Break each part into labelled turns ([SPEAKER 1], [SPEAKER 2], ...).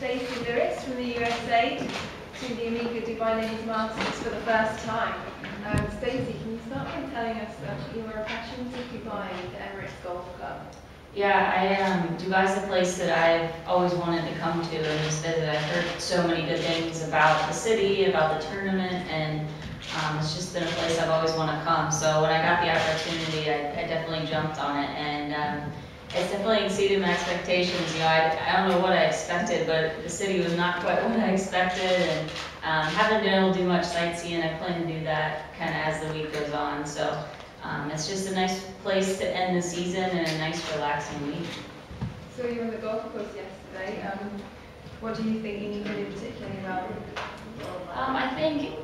[SPEAKER 1] Stacy from the USA to the Amiga Dubai Ladies Masters for the first time. Stacy, can you start by telling us your impressions of Dubai and the Emirates Golf Club?
[SPEAKER 2] Yeah, Dubai's a place that I've always wanted to come to and just visit. I've heard so many good things about the city, about the tournament, and it's just been a place I've always wanted to come. So when I got the opportunity, I definitely jumped on it, and it's definitely exceeded my expectations. You know, I don't know what I expected, but the city was not quite what I expected, and haven't been able to do much sightseeing. I plan to do that kind of as the week goes on. So it's just a nice place to end the season and a nice relaxing week.
[SPEAKER 1] So you were on the golf course yesterday. What do you think you needed in particular about it?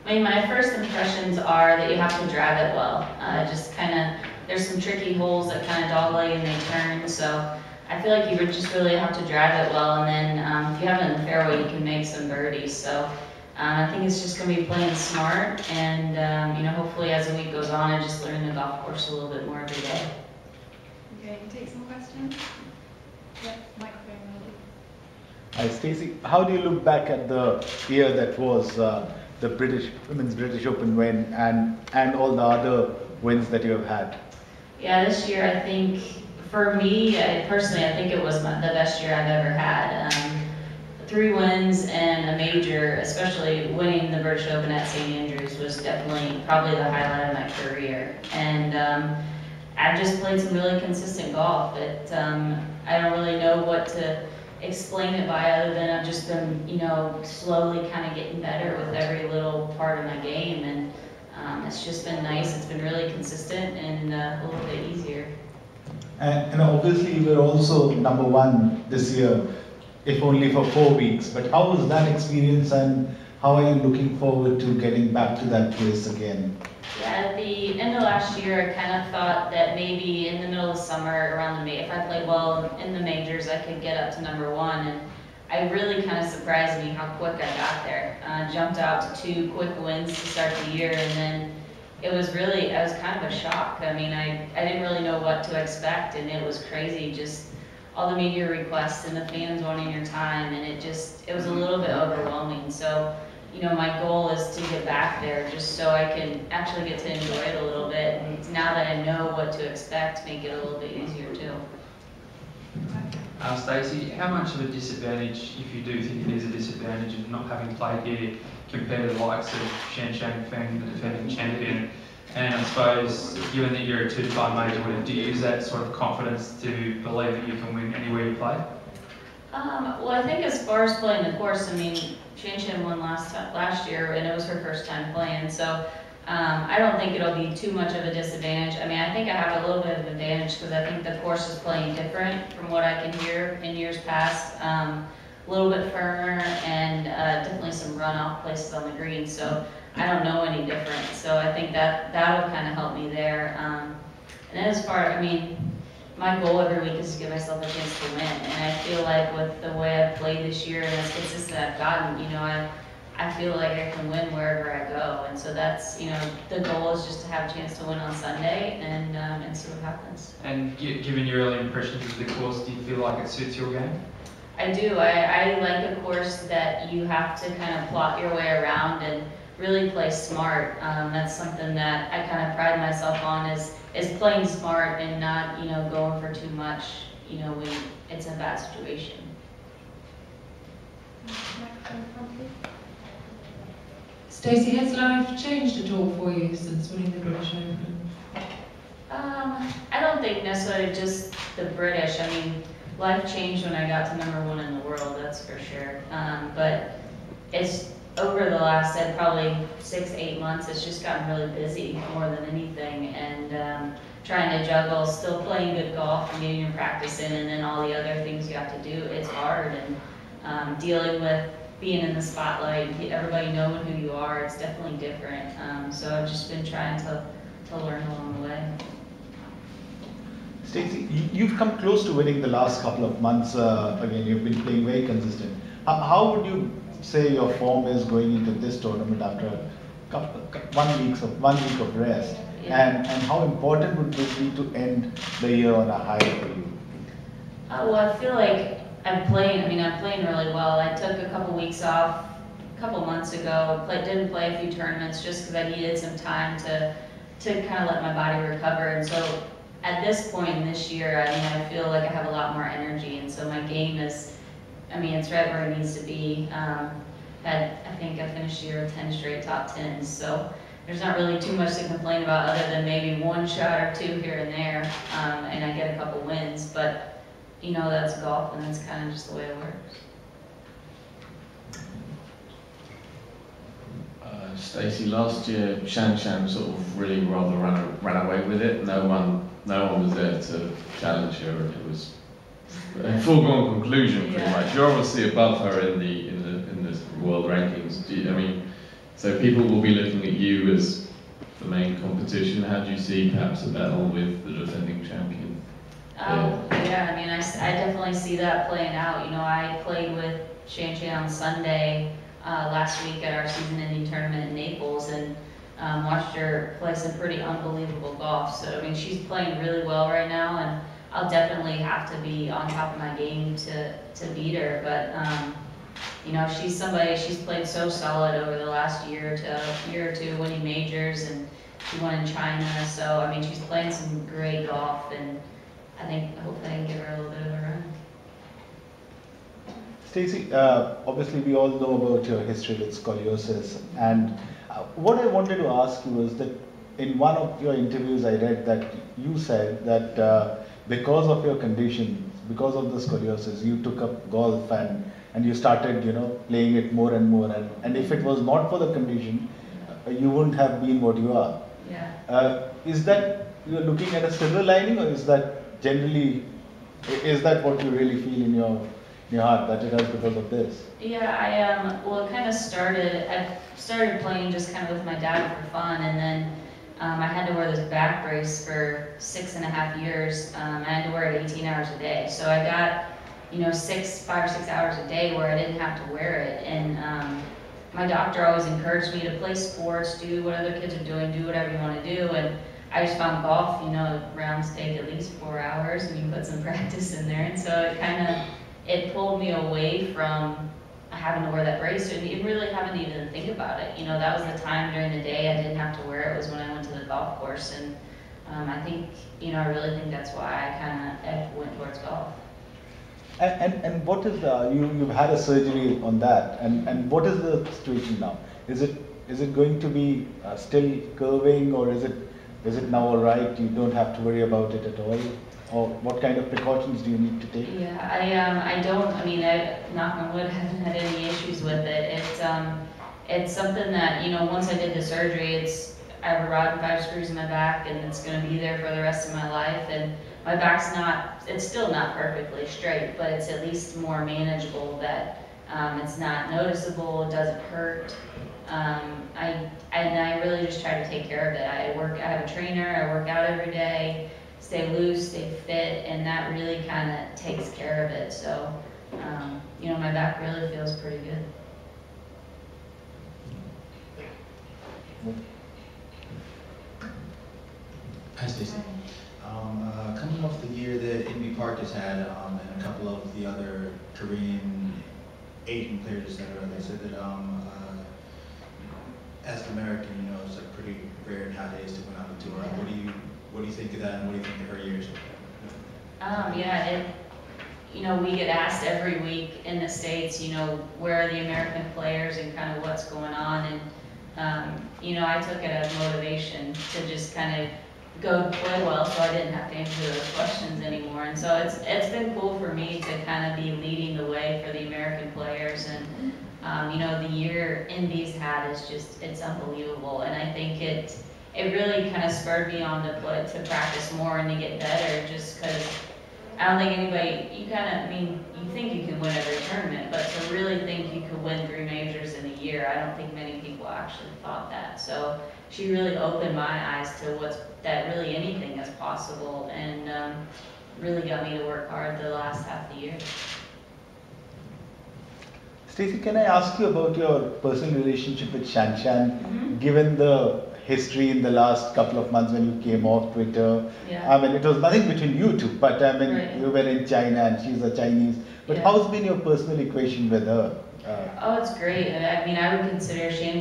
[SPEAKER 2] I mean, my first impressions are that you have to drive it well. Just kind of, there's some tricky holes that kind of dogleg and they turn, so I feel like you would just really have to drive it well, and then if you have it in the fairway, you can make some birdies. So I think it's just going to be playing smart, and you know, hopefully as the week goes on, I just learn the golf course a little bit more every day.
[SPEAKER 1] Okay, take some questions. Yeah, microphone ready.
[SPEAKER 3] Hi, Stacy. How do you look back at the year that was the Women's British Open win and all the other wins that you have had?
[SPEAKER 2] Yeah, this year I think, for me, personally, I think it was the best year I've ever had. 3 wins and a major, especially winning the British Open at St. Andrews, was definitely probably the highlight of my career. And I've just played some really consistent golf. I don't really know what to explain it by other than I've just been, you know, slowly kind of getting better with every little part of my game, and it's just been nice. It's been really consistent and a little bit easier.
[SPEAKER 3] And obviously you were also #1 this year, if only for 4 weeks. But how was that experience, and how are you looking forward to getting back to that place again?
[SPEAKER 2] Yeah, at the end of last year, I kind of thought that maybe in the middle of summer, around if I played well in the majors, I could get up to #1. And I really kind of surprised me how quick I got there. Jumped out to 2 quick wins to start the year, and then it was kind of a shock. I mean, I didn't really know what to expect, and it was crazy, just all the media requests and the fans wanting your time, and it was a little bit overwhelming. So, you know, my goal is to get back there just so I can actually get to enjoy it a little bit, and now that I know what to expect, make it a little bit easier too.
[SPEAKER 4] Stacy, how much of a disadvantage, if you do think it is a disadvantage, of not having played here compared to the likes of Shan Feng, the defending champion? And I suppose, given that you're a 2-time major winner, do you use that sort of confidence to believe that you can win anywhere you play?
[SPEAKER 2] Well, I think as far as playing the course, I mean, Shan won last year, and it was her first time playing, so I don't think it'll be too much of a disadvantage. I mean, I think I have a little bit of advantage because I think the course is playing different from what I can hear in years past. A little bit firmer, and definitely some runoff places on the green, so I don't know any different. So I think that'll kind of help me there. And then as far, I mean, my goal every week is to give myself a chance to win, and I feel like with the way I've played this year and as consistent I've gotten, you know, I feel like I can win wherever I go, and so that's, you know, the goal is just to have a chance to win on Sunday and see what happens.
[SPEAKER 4] And given your early impressions of the course, do you feel like it suits your game?
[SPEAKER 2] I do. I like a course that you have to kind of plot your way around and really play smart. That's something that I kind of pride myself on is playing smart and not, you know, going for too much, you know, when it's a bad situation.
[SPEAKER 5] Stacy, has life changed at all for you since winning the British Open?
[SPEAKER 2] I don't think necessarily just the British. I mean, life changed when I got to #1 in the world, that's for sure. But it's over the last, I'd probably 6-8 months, it's just gotten really busy more than anything, and trying to juggle still playing good golf and getting your practice in, and then all the other things you have to do. It's hard, and dealing with being in the spotlight, everybody knowing who you are, it's definitely different. So I've just been trying to learn along the way.
[SPEAKER 3] Stacy, you've come close to winning the last couple of months. Again, you've been playing very consistent. How would you say your form is going into this tournament after 1 week of rest?
[SPEAKER 2] Yeah.
[SPEAKER 3] And how important would this be to end the year on a high for you?
[SPEAKER 2] Well, I feel like I'm playing really well. I took a couple weeks off a couple months ago, didn't play a few tournaments just because I needed some time to kind of let my body recover. And so at this point this year, I feel like I have a lot more energy, and so my game is, it's right where it needs to be. I think I finished the year with 10 straight top 10s, so there's not really too much to complain about other than maybe one shot or two here and there, and I get a couple wins, but that's golf, and that's kind of just the way it works.
[SPEAKER 6] Stacy, last year Shan sort of really rather ran away with it. No one was there to challenge her, and it was a foregone conclusion pretty much. You're obviously above her in the world rankings. So people will be looking at you as the main competition. How do you see perhaps a battle with the defending champion?
[SPEAKER 2] Yeah, I definitely see that playing out. I played with Shan on Sunday last week at our season-ending tournament in Naples, and watched her play some pretty unbelievable golf. So she's playing really well right now, and I'll definitely have to be on top of my game to beat her. But she's played so solid over the last year or two, winning majors, and she won in China. So she's playing some great golf, and hopefully I can give her a little bit of a run.
[SPEAKER 3] Stacy, obviously we all know about your history with scoliosis, and what I wanted to ask you was that in one of your interviews I read that you said that because of your condition, because of the scoliosis, you took up golf and you started playing it more and more, and if it was not for the condition, you wouldn't have been what you are.
[SPEAKER 2] Yeah.
[SPEAKER 3] Is that you're looking at a silver lining, or is that generally, is that what you really feel in your heart, that it is because of this?
[SPEAKER 2] Yeah, well, it kind of started, I started playing just kind of with my dad for fun, and then I had to wear this back brace for 6.5 years. I had to wear it 18 hours a day. So I got, 5 or 6 hours a day where I didn't have to wear it. And my doctor always encouraged me to play sports, do what other kids are doing, do whatever you want to do. And I just found golf, rounds take at least 4 hours, and you put some practice in there. And so it pulled me away from having to wear that brace, and you really haven't even think about it. That was the time during the day I didn't have to wear it, was when I went to the golf course. And I think, I really think that's why I went towards golf.
[SPEAKER 3] And what is you've had a surgery on that, and what is the situation now? Is it going to be still curving, or is it now all right? You don't have to worry about it at all? Or what kind of precautions do you need to take?
[SPEAKER 2] Yeah, I don't, I knock on wood, haven't had any issues with it. It's something that, once I did the surgery, I have a rod and 5 screws in my back, and it's going to be there for the rest of my life. And my back's it's still not perfectly straight, but it's at least more manageable, that it's not noticeable, it doesn't hurt. I really just try to take care of it. I have a trainer, I work out every day, stay loose, stay fit, and that really kind of takes care of it. So, my back really feels pretty good.
[SPEAKER 7] Hi, Stacy. Coming off the year that Inbee Park has had, and a couple of the other Korean, Asian players, etc., they said that as an American, it's like pretty rare nowadays to win on the tour. What do you think of that, and what do you think of her years?
[SPEAKER 2] We get asked every week in the States, where are the American players and kind of what's going on. And, I took it as motivation to just kind of go play well, so I didn't have to answer those questions anymore. And so it's been cool for me to kind of be leading the way for the American players. And, the year Indy's had is it's unbelievable. And I think it really kind of spurred me on to practice more and to get better, just because I don't think anybody, you think you can win every tournament, but to really think you could win 3 majors in a year, I don't think many people actually thought that. So she really opened my eyes to that really anything is possible, and really got me to work hard the last half of the year.
[SPEAKER 3] Stacy, can I ask you about your personal relationship with Shan? Given the history in the last couple of months when you came off Twitter.
[SPEAKER 2] Yeah.
[SPEAKER 3] I mean, it was nothing between you two, but I mean,
[SPEAKER 2] Right.
[SPEAKER 3] you were in China and she's a Chinese. But
[SPEAKER 2] Yeah.
[SPEAKER 3] how's been your personal equation with her?
[SPEAKER 2] Oh, it's great. I mean, I would consider Shan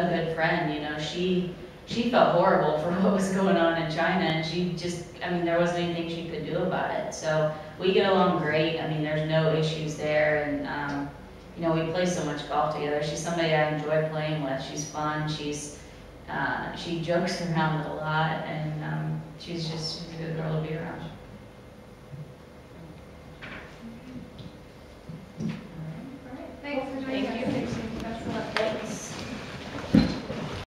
[SPEAKER 2] a good friend, you know. She felt horrible for what was going on in China, and she just, I mean, there wasn't anything she could do about it. So we get along great. I mean, there's no issues there, and you know, we play so much golf together. She's somebody I enjoy playing with. She's fun. She jokes around a lot, and she's a good girl to be around.